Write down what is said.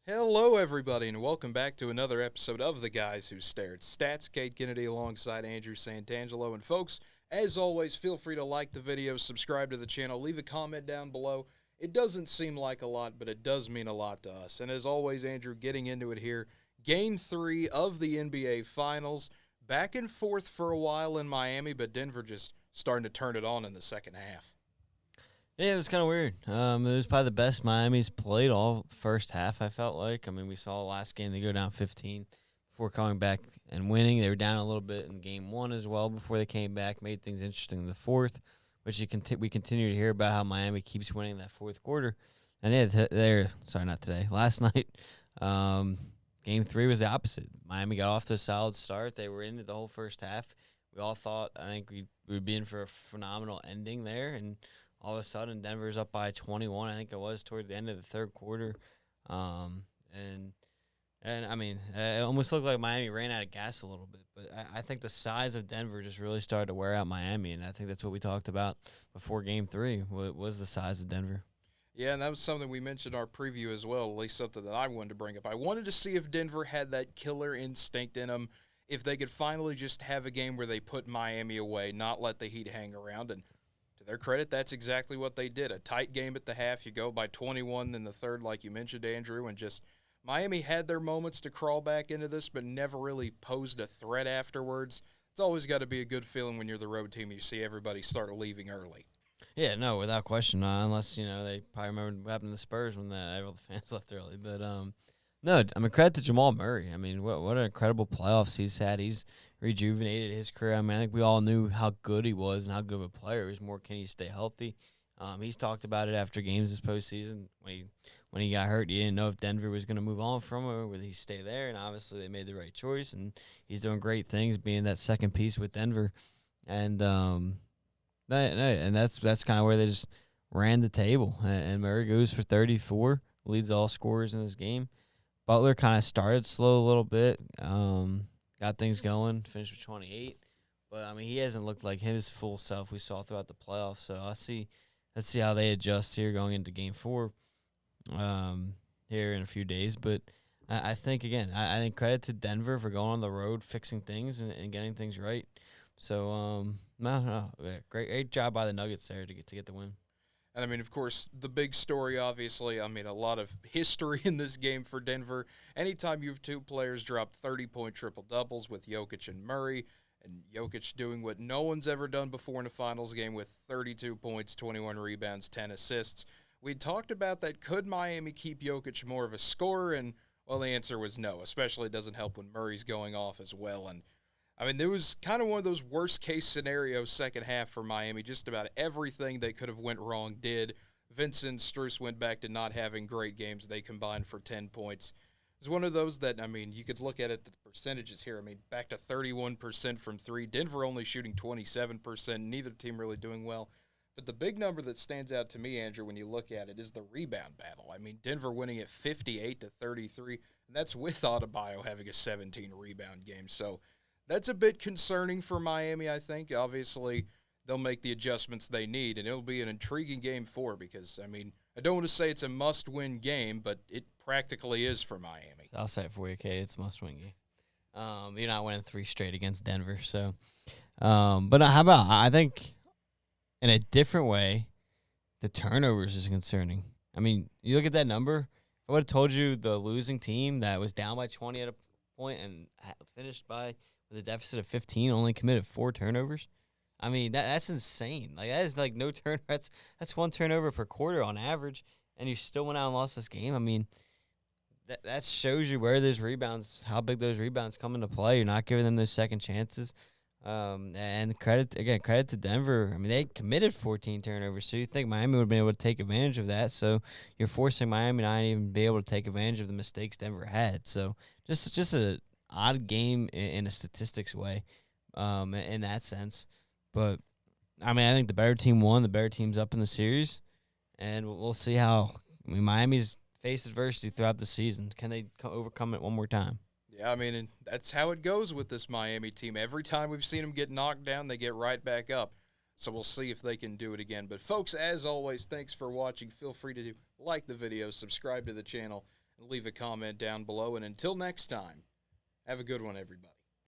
Hello, everybody, and welcome back to another episode of The Guys Who Stared Stats. Cade Kennedy alongside Andrew Santangelo. And folks, as always, feel free to like the video, subscribe to the channel, leave a comment down below. It doesn't seem like a lot, but it does mean a lot to us. And as always, Andrew, getting into it here, Game 3 of the NBA Finals. Back and forth for a while in Miami, but Denver just starting to turn it on in the second half. Yeah, it was kind of weird. It was probably the best Miami's played all first half, I felt like. I mean, we saw last game they go down 15 before coming back and winning. They were down a little bit in game one as well before they came back, made things interesting in the fourth, which we continue to hear about how Miami keeps winning that fourth quarter. And yeah, not today, last night, game three was the opposite. Miami got off to a solid start. They were into the whole first half. We all thought, I think we'd be in for a phenomenal ending there, and all of a sudden, Denver's up by 21. I think it was toward the end of the third quarter, and I mean, it almost looked like Miami ran out of gas a little bit. But I think the size of Denver just really started to wear out Miami, and I think that's what we talked about before Game 3 was the size of Denver. Yeah, and that was something we mentioned in our preview as well, at least something that I wanted to bring up. I wanted to see if Denver had that killer instinct in them, if they could finally just have a game where they put Miami away, not let the Heat hang around, and to their credit, that's exactly what they did. A tight game at the half. You go by 21 in the third, like you mentioned, Andrew, and just Miami had their moments to crawl back into this, but never really posed a threat afterwards. It's always got to be a good feeling when you're the road team. You see everybody start leaving early. Yeah, no, without question. Unless they probably remember what happened to the Spurs when all the fans left early. But no, I mean credit to Jamal Murray. I mean, what an incredible playoffs he's had. He's rejuvenated his career. I mean, I think we all knew how good he was and how good of a player. It was more, can he stay healthy? He's talked about it after games this postseason. When he got hurt, he didn't know if Denver was going to move on from him or would he stay there. And obviously, they made the right choice, and he's doing great things, being that second piece with Denver. And that's kind of where they just ran the table. And Murray goes for 34, leads all scorers in this game. Butler kind of started slow a little bit. Got things going, finished with 28. But, I mean, he hasn't looked like his full self we saw throughout the playoffs. So, let's see how they adjust here going into Game 4 here in a few days. But I think, again, I think credit to Denver for going on the road, fixing things, and getting things right. So, great job by the Nuggets there to get the win. And, I mean, of course, the big story, obviously, I mean, a lot of history in this game for Denver. Anytime you have two players drop 30-point triple-doubles with Jokic and Murray, and Jokic doing what no one's ever done before in a finals game with 32 points, 21 rebounds, 10 assists. We talked about that. Could Miami keep Jokic more of a scorer? And, well, the answer was no, especially it doesn't help when Murray's going off as well. And I mean, there was kind of one of those worst-case scenarios second half for Miami. Just about everything that could have went wrong did. Vincent Strus went back to not having great games. They combined for 10 points. It was one of those that, I mean, you could look at it, the percentages here. I mean, back to 31% from three. Denver only shooting 27%. Neither team really doing well. But the big number that stands out to me, Andrew, when you look at it, is the rebound battle. I mean, Denver winning at 58-33, and that's with Adebayo having a 17-rebound game. So that's a bit concerning for Miami, I think. Obviously, they'll make the adjustments they need, and it'll be an intriguing Game 4 because, I mean, I don't want to say it's a must-win game, but it practically is for Miami. I'll say it for you, Kate. It's a must-win game. You're not winning 3 straight against Denver. So, but how about, I think in a different way, the turnovers is concerning. I mean, you look at that number. I would have told you the losing team that was down by 20 at a point and finished by with a deficit of 15 only committed 4 turnovers. I mean, that's insane. Like, that is like no turn. That's 1 turnover per quarter on average, and you still went out and lost this game. I mean, that shows you where those rebounds, how big those rebounds come into play. You're not giving them those second chances. And credit to Denver. I mean, they committed 14 turnovers, so you think Miami would have been able to take advantage of that. So you're forcing Miami not even be able to take advantage of the mistakes Denver had. So just a odd game in a statistics way, in that sense. But I mean, I think the better team won. The better team's up in the series, and we'll see how. I mean, Miami's faced adversity throughout the season. Can they overcome it one more time? Yeah, I mean, and that's how it goes with this Miami team. Every time we've seen them get knocked down, they get right back up. So we'll see if they can do it again. But, folks, as always, thanks for watching. Feel free to like the video, subscribe to the channel, and leave a comment down below. And until next time, have a good one, everybody.